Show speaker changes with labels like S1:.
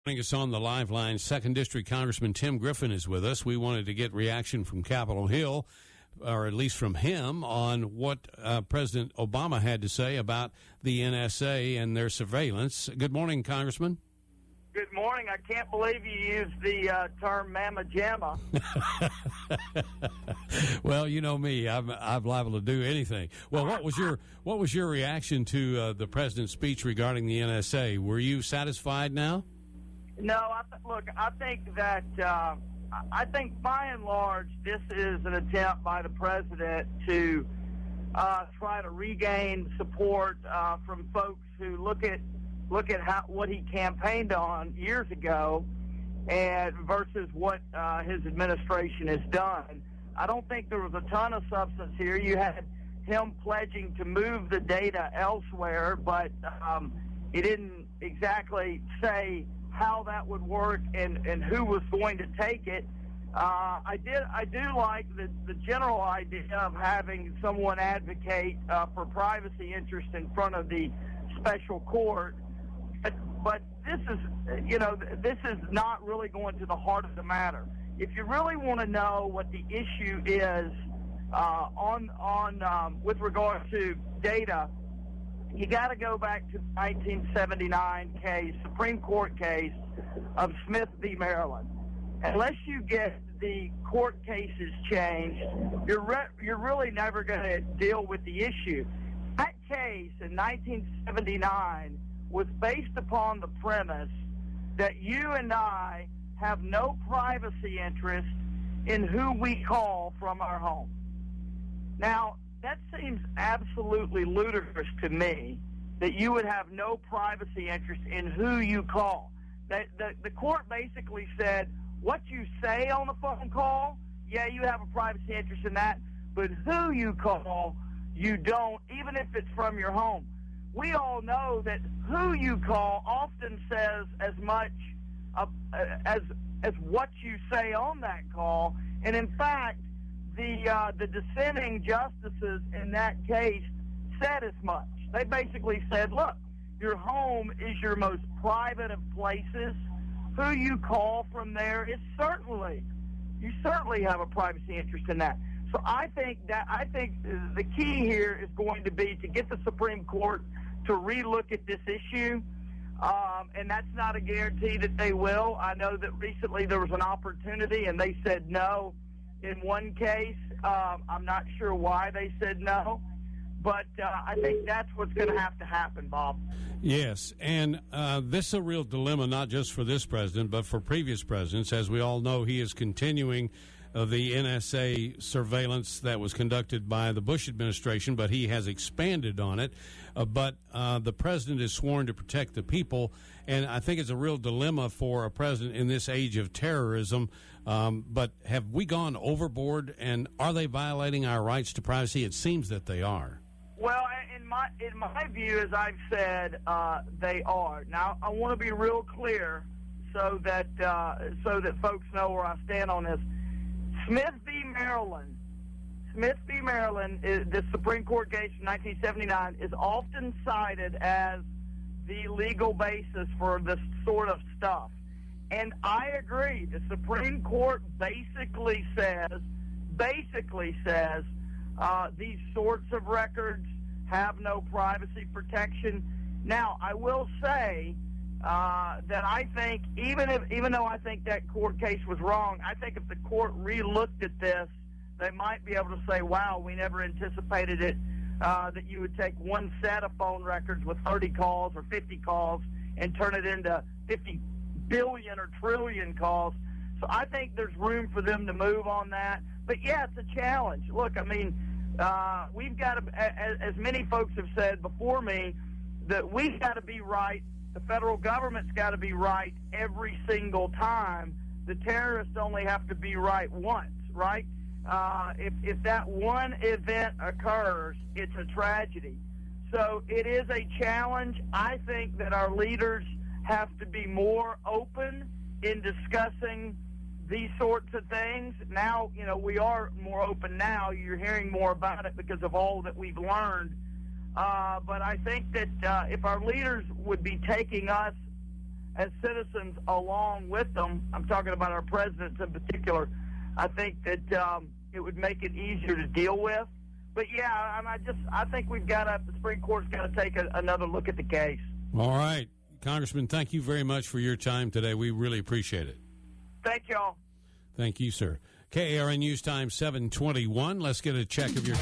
S1: Joining us on the live line, 2nd District Congressman Tim Griffin is with us. We wanted to get reaction from Capitol Hill, or at least from him, on what President Obama had to say about the NSA and their surveillance. Good morning, Congressman.
S2: Good morning. I can't believe you used the term "mamma jamma."
S1: Well, you know me; I'm liable to do anything. Well, what was your reaction to the president's speech regarding the NSA? Were you satisfied now?
S2: No, I think that I think by and large this is an attempt by the president to try to regain support from folks who look at what he campaigned on years ago, and versus what his administration has done. I don't think there was a ton of substance here. You had him pledging to move the data elsewhere, but he didn't exactly say how that would work and who was going to take it. I do like the general idea of having someone advocate for privacy interest in front of the special court. But this is not really going to the heart of the matter. If you really want to know what the issue is with regard to data, you got to go back to the 1979 Supreme Court case of Smith v. Maryland. Unless you get the court cases changed, you're really never going to deal with the issue. That case in 1979 was based upon the premise that you and I have no privacy interest in who we call from our home. Now, that seems absolutely ludicrous to me, that you would have no privacy interest in who you call. The court basically said, what you say on the phone call, yeah, you have a privacy interest in that, but who you call, you don't, even if it's from your home. We all know that who you call often says as much as what you say on that call, and in fact, the dissenting justices in that case said as much. They basically said, look, your home is your most private of places. Who you call from there is you certainly have a privacy interest in that. So I think the key here is going to be to get the Supreme Court to relook at this issue, and that's not a guarantee that they will. I know that recently there was an opportunity and they said no in one case. I'm not sure why they said no, but I think that's what's going to have to happen, Bob.
S1: Yes, and this is a real dilemma, not just for this president, but for previous presidents. As we all know, he is continuing the NSA surveillance that was conducted by the Bush administration, but he has expanded on it. But the president is sworn to protect the people, and I think it's a real dilemma for a president in this age of terrorism. But have we gone overboard, and are they violating our rights to privacy? It seems that they are.
S2: Well, in my view, as I've said, they are. Now, I want to be real clear so that folks know where I stand on this. Smith v. Maryland, the Supreme Court case in 1979, is often cited as the legal basis for this sort of stuff. And I agree. The Supreme Court basically says these sorts of records have no privacy protection. Now, I will say that I think, even though I think that court case was wrong, I think if the court re-looked at this, they might be able to say, wow, we never anticipated it, that you would take one set of phone records with 30 calls or 50 calls and turn it into 50 billion or trillion calls. So I think there's room for them to move on that. But, yeah, it's a challenge. Look, I mean, we've got to, as many folks have said before me, that we've got to be right. The federal government's got to be right every single time. The terrorists only have to be right once, right? If that one event occurs, it's a tragedy. So it is a challenge. I think that our leaders have to be more open in discussing these sorts of things. Now, we are more open now. You're hearing more about it because of all that we've learned. But I think that if our leaders would be taking us as citizens along with them, I'm talking about our presidents in particular, I think that it would make it easier to deal with. But yeah, I think the Supreme Court's got to take another look at the case.
S1: All right. Congressman, thank you very much for your time today. We really appreciate it.
S2: Thank y'all.
S1: Thank you, sir. KARN News Time 7:21. Let's get a check of your